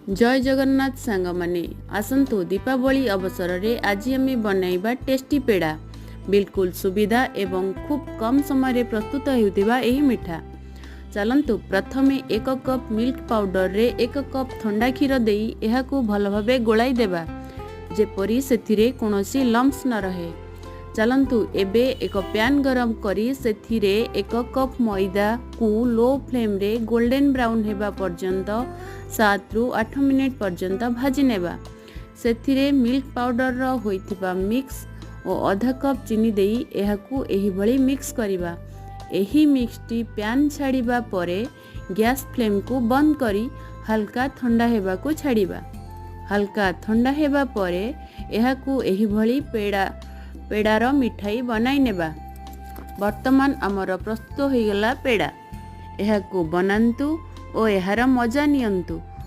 जय जगन्नाथ सांग माने आसंतु दीपावली अवसर रे आज आम बनैबा टेस्टी पेड़ा बिल्कुल सुविधा एवं खूब कम समय रे प्रस्तुत होउथिबा एही मिठा। चलंतु प्रथमे 1 कप मिल्क पाउडर रे 1 कप ठंडा क्षीर देई एहाकू भल भाबे गोलाई देबा जेपरी सेथिरे कोनोसी लम्स न रहे। चलंतु एबे एक पैन गरम करी सेथिरे 1 कप मैदा को लो फ्लेम रे गोल्डन ब्राउन हेबा पर्यंत 7 रु 8 मिनिट पर्यंत भाजी नेबा। सेथिरे मिल्क पाउडर रो होइथिबा मिक्स और आधा कप चीनी देई एहाकू एही भली मिक्स करिबा। एही मिक्सटी पैन छाड़िबा परे गैस फ्लेम को बंद करी हल्का ठंडा हेबा को छाड़िबा। हल्का ठंडा हेबा परे एहाकू एही भली पेड़ार मिठाई बनाई नेबा। वर्तमान आमर प्रस्तुत हो गला पेड़ा। एहाकू बनांतु और एहार मजा नियंतु।